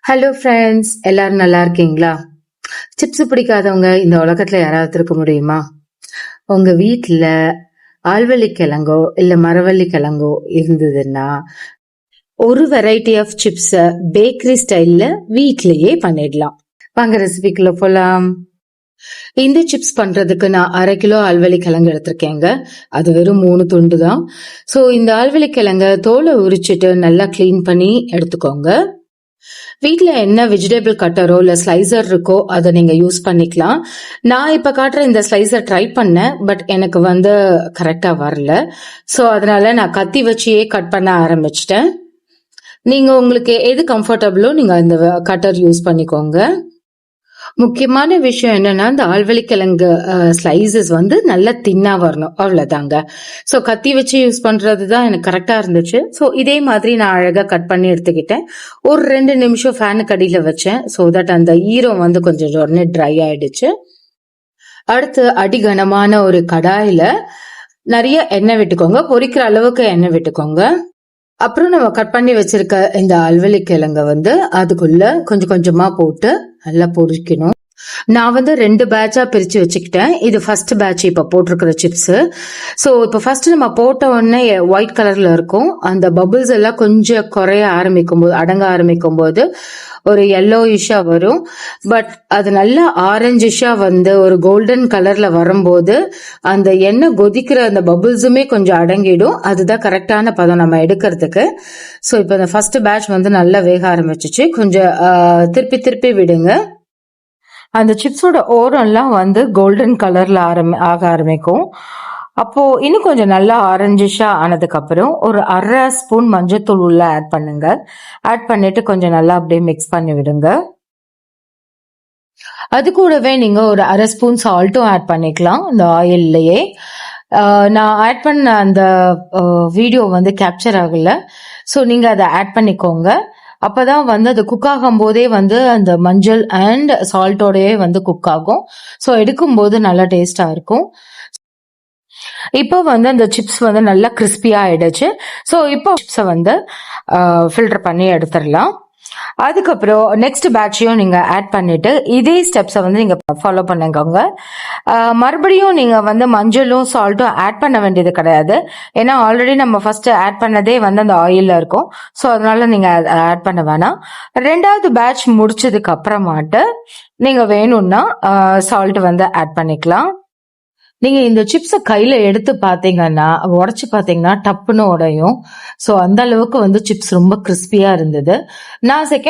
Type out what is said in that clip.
Hello friends, எல்லாரும் நல்லா இருக்கீங்களா? சிப்ஸ் பிடிக்காதவங்க இந்த உலகத்துல யாராவது இருக்க முடியுமா? உங்க வீட்டுல ஆழ்வள்ளி கிழங்கோ இல்ல மரவள்ளி கிழங்கோ இருந்ததுன்னா ஒரு வெரைட்டி ஆஃப் சிப்ஸ பேக்கரி ஸ்டைல்ல வீட்லயே பண்ணிடலாம். வாங்க ரெசிபிக்குள்ள போலாம். இந்த சிப்ஸ் பண்றதுக்கு நான் 1/2 கிலோ ஆழ்வள்ளி கிழங்கு எடுத்திருக்கேங்க. அது வெறும் 3 துண்டு தான். ஸோ இந்த ஆழ்வள்ளி கிழங்க தோலை உரிச்சிட்டு நல்லா கிளீன் பண்ணி எடுத்துக்கோங்க. வீட்ல என்ன வெஜிடபிள் கட்டரோ இல்ல ஸ்லைசர் இருக்கோ அதை நீங்க யூஸ் பண்ணிக்கலாம். நான் இப்ப காட்டுற இந்த ஸ்லைசர் ட்ரை பண்ணேன், பட் எனக்கு வந்து கரெக்டா வரல. ஸோ அதனால நான் கத்தி வச்சியே கட் பண்ண ஆரம்பிச்சிட்டேன். நீங்க உங்களுக்கு எது கம்ஃபர்டபுளோ நீங்க அந்த கட்டர் யூஸ் பண்ணிக்கோங்க. முக்கியமான விஷயம் என்னன்னா, இந்த ஆழ்வள்ளி கிழங்கு ஸ்லைசஸ் வந்து நல்லா தின்னா வரணும், அவ்வளவுதாங்க. ஸோ கத்தி வச்சு யூஸ் பண்றது தான் எனக்கு கரெக்டா இருந்துச்சு. ஸோ இதே மாதிரி நான் அழகா கட் பண்ணி எடுத்துக்கிட்டேன். ஒரு 2 நிமிஷம் ஃபேனுக்கு அடியில வச்சேன். ஸோ தட் அந்த ஈரம் வந்து கொஞ்சம் உடனே ட்ரை ஆயிடுச்சு. அடுத்து அடிகனமான ஒரு கடாயில நிறைய எண்ணெய் விட்டுக்கோங்க. பொரிக்கிற அளவுக்கு எண்ணெய் விட்டுக்கோங்க. அப்புறம் நம்ம கட் பண்ணி வச்சிருக்க இந்த ஆழ்வள்ளி கிழங்க வந்து அதுக்குள்ள கொஞ்சம் கொஞ்சமா போட்டு நல்லா பொரிக்கணும். நான் வந்து 2 பேட்சா பிரிச்சு வச்சுக்கிட்டேன். இது ஃபர்ஸ்ட் பேட்ச் இப்ப போட்டிருக்கிற சிப்ஸ். ஸோ இப்போ ஃபர்ஸ்ட் நம்ம போட்ட உடனே ஒயிட் கலர்ல இருக்கும். அந்த பபிள்ஸ் எல்லாம் கொஞ்சம் குறைய ஆரம்பிக்கும் போது, அடங்க ஆரம்பிக்கும் போது ஒரு yellowish-ஆ வரும். பட் அது நல்லா ஆரஞ்சிஷா வந்து ஒரு கோல்டன் கலர்ல வரும்போது அந்த எண்ணெய் கொதிக்கிற அந்த பபிள்ஸுமே கொஞ்சம் அடங்கிடும். அதுதான் கரெக்டான பதம் நம்ம எடுக்கிறதுக்கு. ஸோ இப்போ இந்த ஃபர்ஸ்ட் பேட்ச் வந்து நல்லா வேக ஆரம்பிச்சிச்சு. கொஞ்சம் திருப்பி திருப்பி விடுங்க. அந்த சிப்ஸோட ஓரம்லாம் வந்து கோல்டன் கலர்ல ஆக ஆரம்பிக்கும். அப்போ இன்னும் கொஞ்சம் நல்லா ஆரஞ்சிஷா ஆனதுக்கு அப்புறம் ஒரு 1/2 ஸ்பூன் மஞ்சத்தூள் உள்ள ஆட் பண்ணுங்க. ஆட் பண்ணிட்டு கொஞ்சம் நல்லா அப்படியே மிக்ஸ் பண்ணி விடுங்க. அது கூடவே நீங்க ஒரு 1/2 ஸ்பூன் சால்ட்டும் ஆட் பண்ணிக்கலாம் இந்த ஆயில்லையே. நான் ஆட் பண்ண அந்த வீடியோ வந்து கேப்சர் ஆகல. ஸோ நீங்க அதை ஆட் பண்ணிக்கோங்க. அப்பதான் வந்து அது குக் ஆகும் போதே வந்து அந்த மஞ்சள் அண்ட் சால்ட்டோடயே வந்து குக் ஆகும். ஸோ எடுக்கும்போது நல்லா டேஸ்டா இருக்கும். இப்போ வந்து அந்த சிப்ஸ் வந்து நல்லா கிறிஸ்பியா ஆயிடுச்சு. ஸோ இப்போ சிப்ஸை வந்து ஃபில்டர் பண்ணி எடுத்துடலாம். அதுக்கப்புறம் நெக்ஸ்ட் பேட்சையும் நீங்க ஆட் பண்ணிட்டு இதே ஸ்டெப்ஸை வந்து நீங்க ஃபாலோ பண்ணிக்கோங்க. மறுபடியும் நீங்க வந்து மஞ்சளும் சால்ட்டும் ஆட் பண்ண வேண்டியது கிடையாது. ஏன்னா ஆல்ரெடி நம்ம ஃபர்ஸ்ட் ஆட் பண்ணதே வந்து அந்த ஆயில்ல இருக்கும். ஸோ அதனால நீங்க ஆட் பண்ண வேணாம். 2வது பேட்ச் முடிச்சதுக்கு அப்புறமாட்டு நீங்க வேணும்னா சால்ட் வந்து ஆட் பண்ணிக்கலாம். நீங்க இந்த சிப்ஸை கையில எடுத்து பாத்தீங்கன்னா, உடைச்சு பாத்தீங்கன்னா டப்புன்னு உடையும். ஸோ அந்த அளவுக்கு வந்து சிப்ஸ் ரொம்ப கிறிஸ்பியா இருந்தது. நான் செகண்ட்